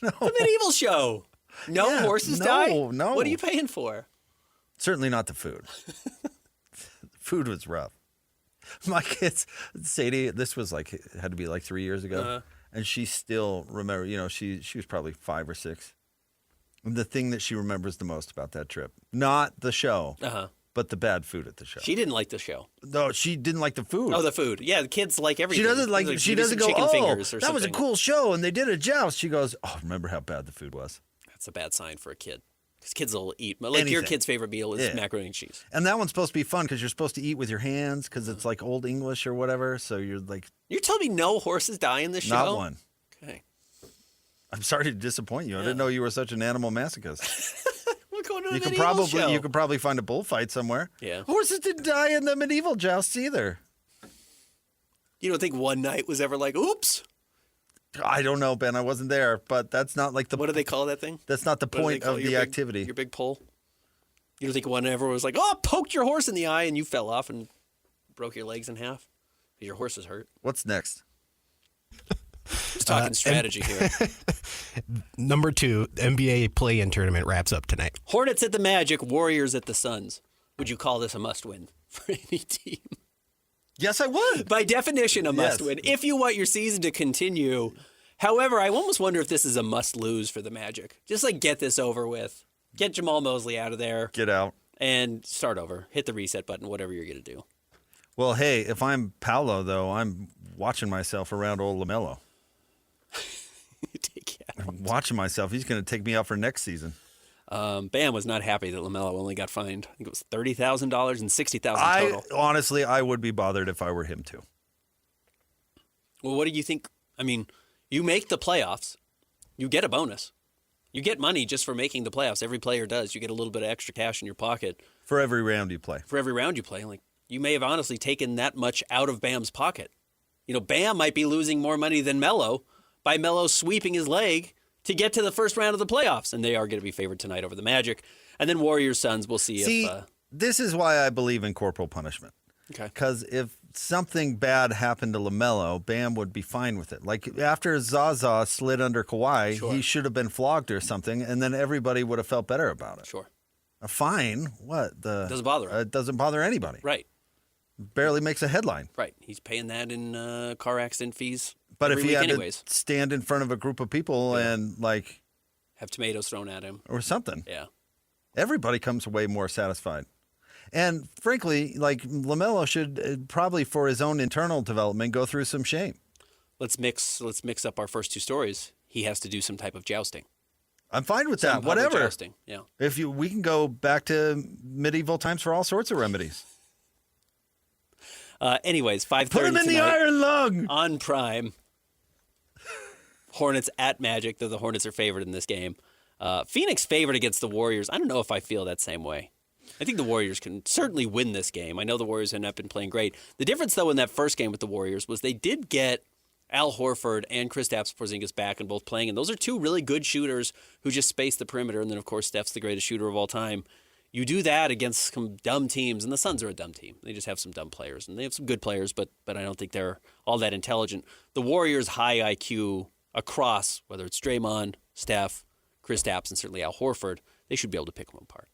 Speaker 6: No.
Speaker 7: The medieval show. No
Speaker 6: Yeah,
Speaker 7: horses
Speaker 6: no,
Speaker 7: die?
Speaker 6: no.
Speaker 7: What are you paying for?
Speaker 6: Certainly not the food. Food was rough. My kids, Sadie, this was like, it had to be like 3 years ago. And she still remember, she was probably 5 or 6. The thing that she remembers the most about that trip, not the show, but the bad food at the show.
Speaker 7: She didn't like the show.
Speaker 6: No, she didn't like the food.
Speaker 7: Oh, the food. Yeah, the kids like everything.
Speaker 6: She doesn't like. She doesn't go.
Speaker 7: Chicken
Speaker 6: Oh,
Speaker 7: fingers or
Speaker 6: that was a
Speaker 7: something."
Speaker 6: cool show, and they did a joust. She goes, "Oh, remember how bad the food was."
Speaker 7: That's a bad sign for a kid. Because kids will eat. Like your
Speaker 6: Anything.
Speaker 7: kid's favorite meal is
Speaker 6: Yeah.
Speaker 7: macaroni and cheese.
Speaker 6: And that one's supposed to be fun because you're supposed to eat with your hands because it's like Old English or whatever. So you're like,
Speaker 7: You're telling me no horses die in this show?
Speaker 6: not one.
Speaker 7: Okay.
Speaker 6: I'm sorry to disappoint you. I didn't know you were such an animal masochist.
Speaker 7: We're going to a
Speaker 6: You could
Speaker 7: medieval show.
Speaker 6: probably find a bullfight somewhere.
Speaker 7: Yeah.
Speaker 6: Horses didn't die in the medieval jousts either.
Speaker 7: You don't think one night was ever like, oops?
Speaker 6: I don't know, Ben. I wasn't there, but that's not like
Speaker 7: What do they call that thing?
Speaker 6: That's not the
Speaker 7: What do they
Speaker 6: point
Speaker 7: call
Speaker 6: of
Speaker 7: your
Speaker 6: the
Speaker 7: big-
Speaker 6: activity.
Speaker 7: Your big pole? You don't think one ever was like, oh, poked your horse in the eye and you fell off and broke your legs in half? Because your horse is hurt.
Speaker 6: What's next?
Speaker 7: Just talking strategy here.
Speaker 1: Number 2, the NBA play-in tournament wraps up tonight.
Speaker 7: Hornets at the Magic, Warriors at the Suns. Would you call this a must-win for any team?
Speaker 6: Yes, I would.
Speaker 7: By definition, a
Speaker 6: Yes.
Speaker 7: must-win. If you want your season to continue. However, I almost wonder if this is a must-lose for the Magic. Just like get this over with. Get Jamal Mosley out of there
Speaker 6: Get out.
Speaker 7: and start over. Hit the reset button, whatever you're going to do.
Speaker 6: Well, hey, if I'm Paolo, though, I'm watching myself around old LaMelo.
Speaker 7: Take it.
Speaker 6: I'm watching myself. He's going to take me out for next season.
Speaker 7: Bam was not happy that LaMelo only got fined. I think it was $30,000 and $60,000 total.
Speaker 6: Honestly, I would be bothered if I were him too.
Speaker 7: Well, what do you think? I mean, you make the playoffs, you get a bonus. You get money just for making the playoffs. Every player does. You get a little bit of extra cash in your pocket
Speaker 6: For every round you play.
Speaker 7: for every round you play. Like you may have honestly taken that much out of Bam's pocket Bam might be losing more money than Melo by Melo sweeping his leg to get to the first round of the playoffs, and they are going to be favored tonight over the Magic. And then Warriors Suns, we'll see if.
Speaker 6: This is why I believe in corporal punishment.
Speaker 7: Okay.
Speaker 6: Because if something bad happened to LaMelo, Bam would be fine with it. Like after Zaza slid under Kawhi, he should have been flogged or something, and then everybody would have felt better about it.
Speaker 7: Sure.
Speaker 6: A fine? What?
Speaker 7: Doesn't bother him.
Speaker 6: It doesn't bother anybody.
Speaker 7: Right.
Speaker 6: Barely makes a headline.
Speaker 7: Right. He's paying that in car accident fees.
Speaker 6: But
Speaker 7: every
Speaker 6: if he
Speaker 7: week
Speaker 6: had
Speaker 7: anyways.
Speaker 6: to stand in front of a group of people and
Speaker 7: have tomatoes thrown at him
Speaker 6: or something,
Speaker 7: yeah,
Speaker 6: everybody comes away more satisfied. And frankly, LaMelo should probably, for his own internal development, go through some shame.
Speaker 7: Let's mix up our first two stories. He has to do some type of jousting.
Speaker 6: I'm fine with
Speaker 7: Some
Speaker 6: that.
Speaker 7: public
Speaker 6: Whatever.
Speaker 7: Jousting. Yeah.
Speaker 6: We can go back to medieval times for all sorts of remedies.
Speaker 7: Anyways, 5:30
Speaker 6: Put him in the
Speaker 7: tonight
Speaker 6: iron lung
Speaker 7: on Prime. Hornets at Magic. Though the Hornets are favored in this game. Phoenix favored against the Warriors. I don't know if I feel that same way. I think the Warriors can certainly win this game. I know the Warriors have not been playing great. The difference, though, in that first game with the Warriors was they did get Al Horford and Kristaps Porzingis back and both playing. And those are two really good shooters who just space the perimeter. And then, of course, Steph's the greatest shooter of all time. You do that against some dumb teams, and the Suns are a dumb team. They just have some dumb players. And they have some good players, but I don't think they're all that intelligent. The Warriors' high IQ across, whether it's Draymond, Steph, Kristaps, and certainly Al Horford, they should be able to pick them apart.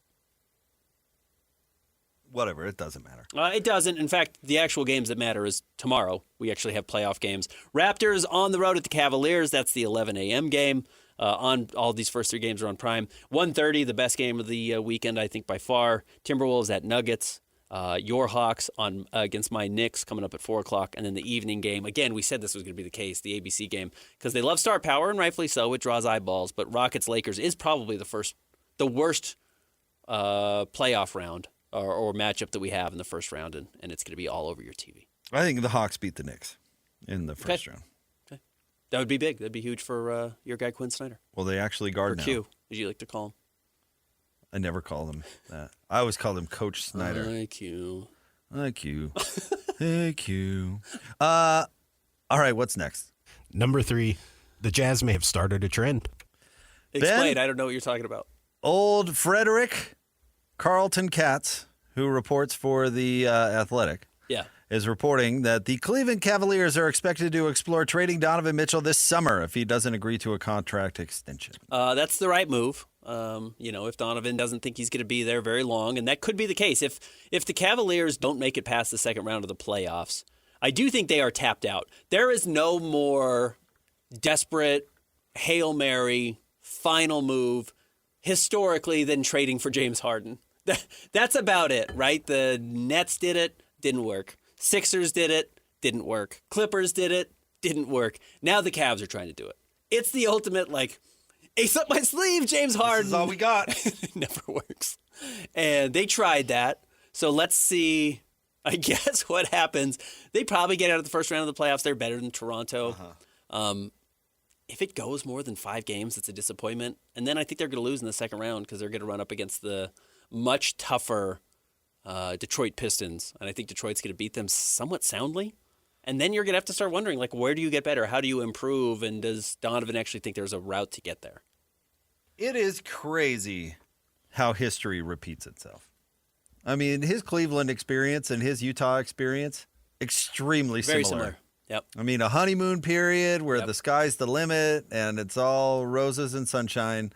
Speaker 6: Whatever, it doesn't matter.
Speaker 7: It doesn't. In fact, the actual games that matter is tomorrow. We actually have playoff games. Raptors on the road at the Cavaliers. That's the 11 a.m. game. On all these first three games are on Prime. 1:30, the best game of the weekend, I think, by far. Timberwolves at Nuggets. Your Hawks on against my Knicks coming up at 4 o'clock. And then the evening game. Again, we said this was going to be the case, the ABC game, because they love star power, and rightfully so. It draws eyeballs. But Rockets-Lakers is probably the worst playoff round or matchup that we have in the first round, and it's going to be all over your TV.
Speaker 6: I think the Hawks beat the Knicks in the first round.
Speaker 7: Okay. That would be big. That'd be huge for your guy Quinn Snyder.
Speaker 6: Well, they actually guard
Speaker 7: or
Speaker 6: now.
Speaker 7: Q, as you like to call him.
Speaker 6: I never call him that. I always call him Coach Snyder.
Speaker 7: Hi, Q.
Speaker 6: Hi, Q. Hey, Q. All right, what's next?
Speaker 1: Number 3, the Jazz may have started a trend.
Speaker 7: Explain. I don't know what you're talking about.
Speaker 6: Old Frederick Carlton Katz, who reports for The Athletic, is reporting that the Cleveland Cavaliers are expected to explore trading Donovan Mitchell this summer if he doesn't agree to a contract extension.
Speaker 7: That's the right move. If Donovan doesn't think he's going to be there very long, and that could be the case. If the Cavaliers don't make it past the second round of the playoffs, I do think they are tapped out. There is no more desperate Hail Mary final move historically than trading for James Harden. That's about it, right? The Nets did it, didn't work. Sixers did it, didn't work. Clippers did it, didn't work. Now the Cavs are trying to do it. It's the ultimate, ace up my sleeve, James Harden.
Speaker 6: This is all we got.
Speaker 7: It never works. And they tried that. So let's see, I guess, what happens. They probably get out of the first round of the playoffs. They're better than Toronto. If it goes more than 5 games, it's a disappointment. And then I think they're going to lose in the second round because they're going to run up against the much tougher Detroit Pistons. And I think Detroit's going to beat them somewhat soundly. And then you're going to have to start wondering, where do you get better? How do you improve? And does Donovan actually think there's a route to get there?
Speaker 6: It is crazy how history repeats itself. I mean, his Cleveland experience and his Utah experience, extremely similar.
Speaker 7: Very similar. Yep.
Speaker 6: I mean, a honeymoon period where the sky's the limit and it's all roses and sunshine.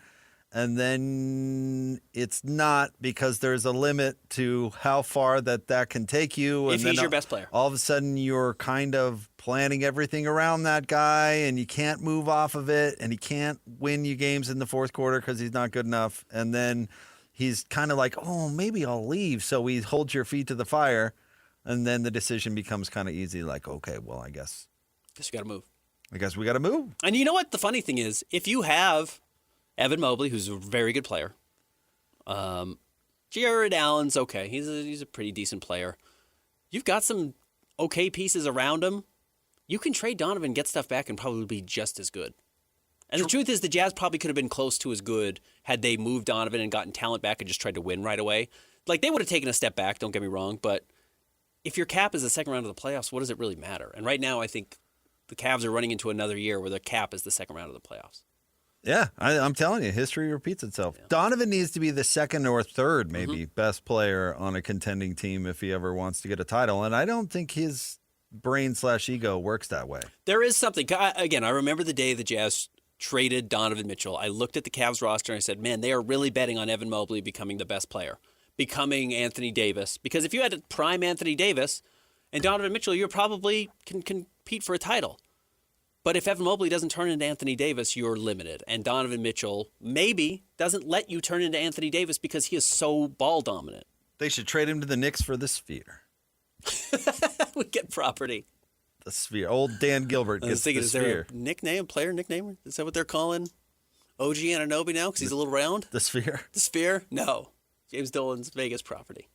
Speaker 6: And then it's not because there's a limit to how far that can take you.
Speaker 7: If
Speaker 6: and
Speaker 7: he's your best player.
Speaker 6: All of a sudden, you're kind of planning everything around that guy, and you can't move off of it, and he can't win you games in the fourth quarter because he's not good enough. And then he's kind of like, oh, maybe I'll leave. So he holds your feet to the fire, and then the decision becomes kind of easy, okay, well, I guess
Speaker 7: you got to move.
Speaker 6: I guess we got to move.
Speaker 7: And you know what? The funny thing is, if you have Evan Mobley, who's a very good player. Jared Allen's okay. He's a pretty decent player. You've got some okay pieces around him. You can trade Donovan, get stuff back, and probably be just as good. And the truth is, the Jazz probably could have been close to as good had they moved Donovan and gotten talent back and just tried to win right away. They would have taken a step back, don't get me wrong, but if your cap is the second round of the playoffs, what does it really matter? And right now, I think the Cavs are running into another year where their cap is the second round of the playoffs.
Speaker 6: Yeah, I'm telling you, history repeats itself. Yeah. Donovan needs to be the second or third, maybe, best player on a contending team if he ever wants to get a title. And I don't think his brain/ego works that way.
Speaker 7: There is something. Again, I remember the day the Jazz traded Donovan Mitchell. I looked at the Cavs roster and I said, man, they are really betting on Evan Mobley becoming the best player, becoming Anthony Davis. Because if you had to prime Anthony Davis and Donovan Mitchell, you probably can compete for a title. But if Evan Mobley doesn't turn into Anthony Davis, you're limited. And Donovan Mitchell maybe doesn't let you turn into Anthony Davis because he is so ball dominant.
Speaker 6: They should trade him to the Knicks for the Sphere.
Speaker 7: We get property.
Speaker 6: The Sphere. Old Dan Gilbert gets the Sphere.
Speaker 7: Is there a nickname, player nickname? Is that what they're calling OG Anunoby now because he's a little round?
Speaker 6: The Sphere?
Speaker 7: The Sphere? No. James Dolan's Vegas property.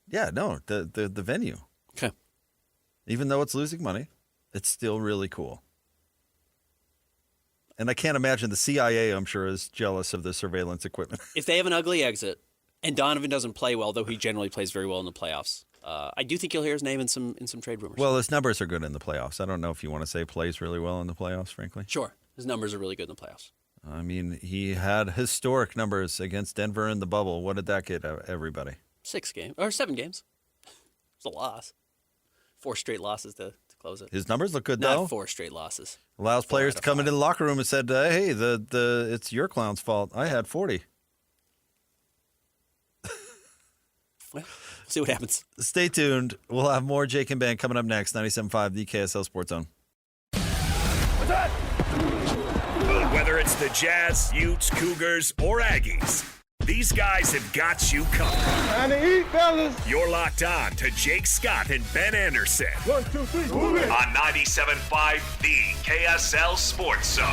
Speaker 6: Yeah, no, the venue.
Speaker 7: Okay.
Speaker 6: Even though it's losing money, it's still really cool. And I can't imagine the CIA, I'm sure, is jealous of the surveillance equipment.
Speaker 7: If they have an ugly exit and Donovan doesn't play well, though he generally plays very well in the playoffs, I do think you'll hear his name in some trade rumors.
Speaker 6: Well, his numbers are good in the playoffs. I don't know if you want to say plays really well in the playoffs, frankly.
Speaker 7: Sure. His numbers are really good in the playoffs.
Speaker 6: I mean, he had historic numbers against Denver in the bubble. What did that get everybody?
Speaker 7: 7 games. It's a loss. 4 straight losses to close it.
Speaker 6: His numbers look good, though.
Speaker 7: Not 4 straight losses.
Speaker 6: Allows players to come into the locker room and said, hey, it's your clown's fault. I had 40.
Speaker 7: Well, see what happens.
Speaker 6: Stay tuned. We'll have more Jake and Ben coming up next. 97.5, the KSL Sports Zone.
Speaker 2: What's that? Whether it's the Jazz, Utes, Cougars, or Aggies, these guys have got you covered.
Speaker 3: Time to eat, fellas.
Speaker 2: You're locked on to Jake Scott and Ben Anderson.
Speaker 3: 1, 2, 3, move it.
Speaker 2: On 97.5, the KSL Sports Zone.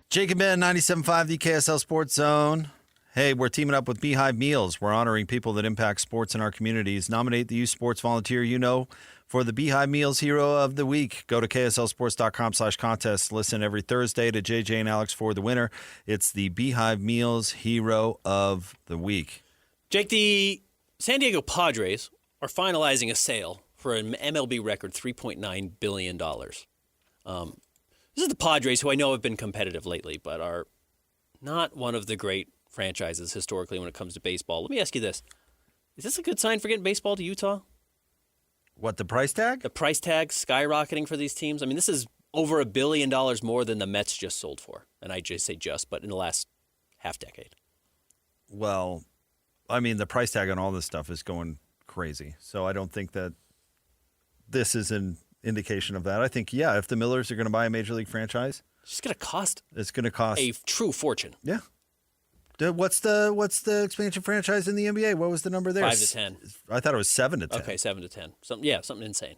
Speaker 6: Jake and Ben, 97.5, the KSL Sports Zone. Hey, we're teaming up with Beehive Meals. We're honoring people that impact sports in our communities. Nominate the youth sports volunteer you know for the Beehive Meals Hero of the Week. Go to kslsports.com/contest. Listen every Thursday to JJ and Alex for the winner. It's the Beehive Meals Hero of the Week.
Speaker 7: Jake, the San Diego Padres are finalizing a sale for an MLB record $3.9 billion. This is the Padres, who I know have been competitive lately, but are not one of the great franchises historically when it comes to baseball. Let me ask you this. Is this a good sign for getting baseball to Utah?
Speaker 6: What, the price tag?
Speaker 7: The price tag skyrocketing for these teams. I mean, this is over $1 billion more than the Mets just sold for. And I just say just, but in the last half decade.
Speaker 6: Well, I mean, the price tag on all this stuff is going crazy. So I don't think that this is an indication of that. I think, yeah, if the Millers are going to buy a Major League franchise,
Speaker 7: it's going to cost.
Speaker 6: It's going to cost
Speaker 7: a true fortune.
Speaker 6: Yeah. What's the expansion franchise in the NBA? What was the number there?
Speaker 7: 5 to 10.
Speaker 6: I thought it was 7 to 10.
Speaker 7: Okay, 7 to 10. Something insane.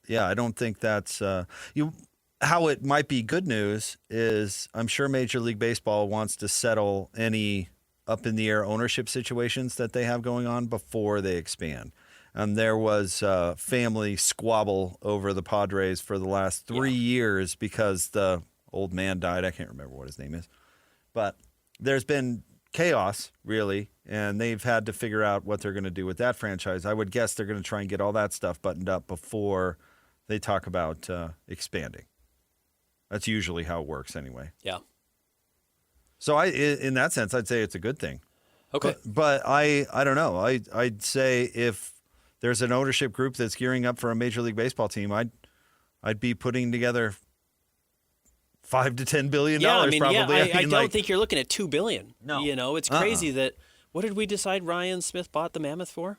Speaker 6: Yeah, I don't think that's how it might be good news is I'm sure Major League Baseball wants to settle any up in the air ownership situations that they have going on before they expand. There was family squabble over the Padres for the last 3 years because the old man died. I can't remember what his name is, but there's been chaos, really, and they've had to figure out what they're going to do with that franchise. I would guess they're going to try and get all that stuff buttoned up before they talk about expanding. That's usually how it works anyway.
Speaker 7: Yeah.
Speaker 6: So in that sense, I'd say it's a good thing.
Speaker 7: Okay.
Speaker 6: But I don't know. I'd say if there's an ownership group that's gearing up for a Major League Baseball team, I'd be putting together $5 to $10 billion probably.
Speaker 7: I don't think you're looking at $2 billion.
Speaker 6: No.
Speaker 7: You know, it's crazy that. What did we decide Ryan Smith bought the Mammoth for?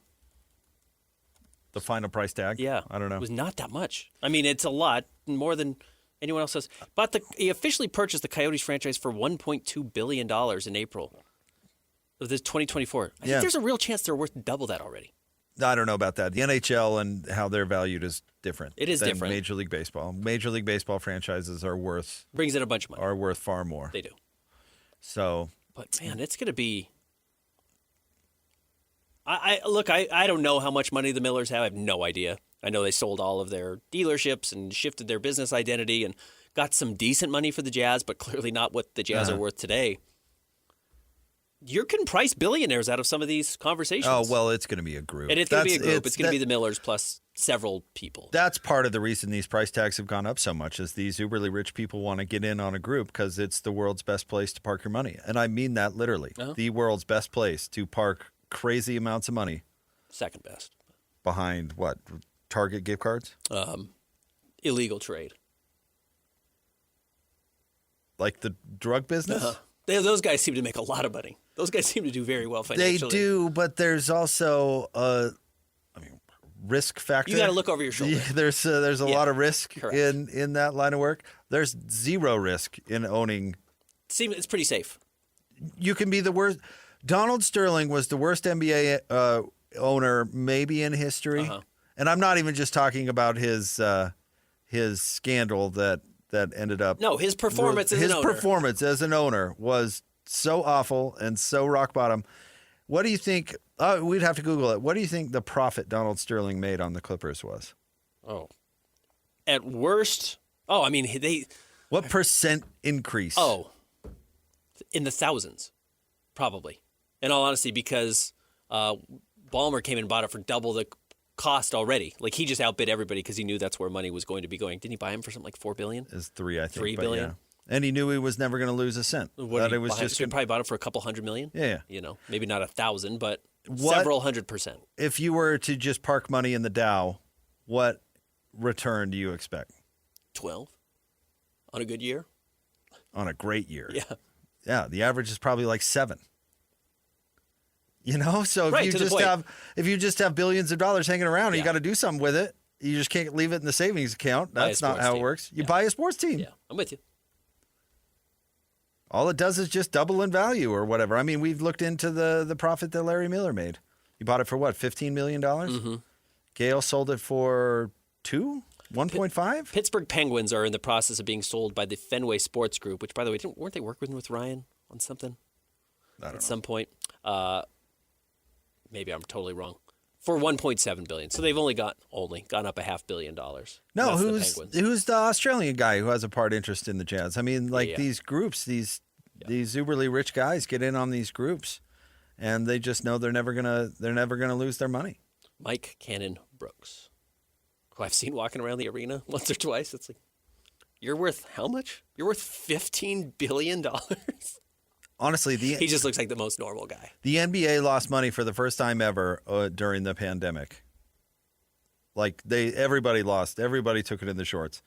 Speaker 6: The final price tag?
Speaker 7: Yeah.
Speaker 6: I don't know.
Speaker 7: It was not that much. I mean, it's a lot more than anyone else says. But he officially purchased the Coyotes franchise for $1.2 billion in April of this 2024. I think there's a real chance they're worth double that already.
Speaker 6: I don't know about that. The NHL and how they're valued is different.
Speaker 7: It is
Speaker 6: than
Speaker 7: different.
Speaker 6: Major League Baseball. Major League Baseball franchises are worth
Speaker 7: brings in a bunch of money.
Speaker 6: Are worth far more.
Speaker 7: They do.
Speaker 6: So,
Speaker 7: but man, it's going to be. I don't know how much money the Millers have. I have no idea. I know they sold all of their dealerships and shifted their business identity and got some decent money for the Jazz, but clearly not what the Jazz are worth today. You can price billionaires out of some of these conversations.
Speaker 6: Oh, well, it's going to be a group.
Speaker 7: And it's going to be a group. It's going to be the Millers plus several people.
Speaker 6: That's part of the reason these price tags have gone up so much is these uberly rich people want to get in on a group because it's the world's best place to park your money. And I mean that literally. The world's best place to park crazy amounts of money.
Speaker 7: Second best.
Speaker 6: Behind what? Target gift cards?
Speaker 7: Illegal trade.
Speaker 6: Like the drug business?
Speaker 7: Those guys seem to make a lot of money. Those guys seem to do very well financially.
Speaker 6: They do, but there's also risk factor.
Speaker 7: You got to look over your shoulder.
Speaker 6: There's a lot of risk
Speaker 7: correct.
Speaker 6: in that line of work. There's zero risk in owning.
Speaker 7: It's pretty safe.
Speaker 6: You can be the worst. Donald Sterling was the worst NBA owner maybe in history, and I'm not even just talking about his scandal that ended up.
Speaker 7: No, his performance as an owner.
Speaker 6: His performance as an owner was so awful and so rock bottom. What do you think? We'd have to Google it. What do you think the profit Donald Sterling made on the Clippers was?
Speaker 7: Oh, at worst. Oh, I mean
Speaker 6: What percent increase?
Speaker 7: Oh, in the thousands, probably. In all honesty, because Ballmer came and bought it for double the cost already. Like he just outbid everybody because he knew that's where money was going to be going. Didn't he buy him for something like $4 billion?
Speaker 6: It's $3 billion, I think.
Speaker 7: $3 billion.
Speaker 6: Yeah. And he knew he was never going to lose a cent.
Speaker 7: What
Speaker 6: it was just
Speaker 7: so he probably bought it for a couple $100 million.
Speaker 6: Yeah.
Speaker 7: You know, maybe not 1,000, but several 100%.
Speaker 6: If you were to just park money in the Dow, what return do you expect?
Speaker 7: 12 on a good year.
Speaker 6: On a great year.
Speaker 7: Yeah.
Speaker 6: Yeah. The average is probably like 7. You know, so if
Speaker 7: Right,
Speaker 6: you
Speaker 7: to the
Speaker 6: just
Speaker 7: point.
Speaker 6: have billions of dollars hanging around and you
Speaker 7: Yeah.
Speaker 6: got to do something with it, you just can't leave it in the savings account.
Speaker 7: Buy a
Speaker 6: That's not
Speaker 7: sports
Speaker 6: how it
Speaker 7: team.
Speaker 6: works. You
Speaker 7: Yeah.
Speaker 6: buy a sports team.
Speaker 7: Yeah, I'm with you.
Speaker 6: All it does is just double in value or whatever. I mean, we've looked into the profit that Larry Miller made. He bought it for what, $15 million? Mm-hmm. Gale sold it for 1.5?
Speaker 7: Pittsburgh Penguins are in the process of being sold by the Fenway Sports Group, which, by the way, weren't they working with Ryan on something at some point? Maybe I'm totally wrong. For $1.7 billion, so they've only gone up $500 million.
Speaker 6: No,
Speaker 7: That's the Penguins.
Speaker 6: who's the Australian guy who has a part interest in the Jazz? I mean, like
Speaker 7: Yeah.
Speaker 6: these groups, these uberly rich guys get in on these groups, and they just know they're never gonna lose their money.
Speaker 7: Mike Cannon Brooks, who I've seen walking around the arena once or twice. It's like, you're worth how much? You're worth $15 billion.
Speaker 6: Honestly,
Speaker 7: He just looks like the most normal guy.
Speaker 6: the NBA lost money for the first time ever during the pandemic. Like everybody lost. Everybody took it in the shorts.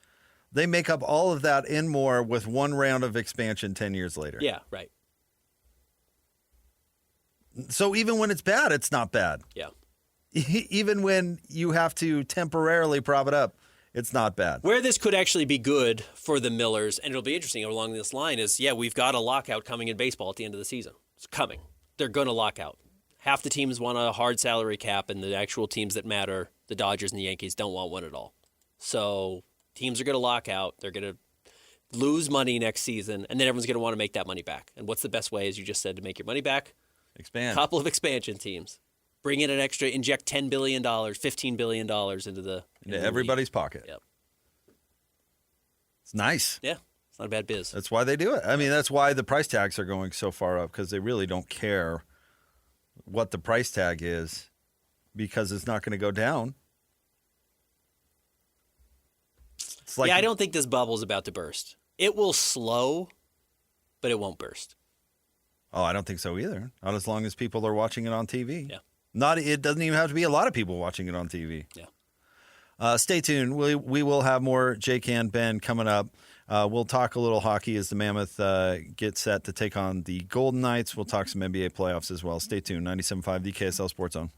Speaker 6: They make up all of that and more with one round of expansion 10 years later.
Speaker 7: Yeah, right.
Speaker 6: So even when it's bad, it's not bad.
Speaker 7: Yeah.
Speaker 6: Even when you have to temporarily prop it up, it's not bad.
Speaker 7: Where this could actually be good for the Millers, and it'll be interesting along this line, is, we've got a lockout coming in baseball at the end of the season. It's coming. They're going to lock out. Half the teams want a hard salary cap, and the actual teams that matter, the Dodgers and the Yankees, don't want one at all. So teams are going to lock out. They're going to lose money next season, and then everyone's going to want to make that money back. And what's the best way, as you just said, to make your money back?
Speaker 6: Expand.
Speaker 7: A couple of expansion teams. Bring in an extra, inject $10 billion, $15 billion into the
Speaker 6: everybody's pocket.
Speaker 7: Yep.
Speaker 6: It's nice.
Speaker 7: Yeah, it's not a bad biz.
Speaker 6: That's why they do it. I mean, that's why the price tags are going so far up, because they really don't care what the price tag is, because it's not going to go down. It's like,
Speaker 7: I don't think this bubble's about to burst. It will slow, but it won't burst.
Speaker 6: Oh, I don't think so either. Not as long as people are watching it on TV.
Speaker 7: Yeah.
Speaker 6: It doesn't even have to be a lot of people watching it on TV.
Speaker 7: Yeah.
Speaker 6: Stay tuned. We will have more Jake and Ben coming up. We'll talk a little hockey as the Mammoth get set to take on the Golden Knights. We'll talk some NBA playoffs as well. Stay tuned. 97.5 the KSL Sports Zone.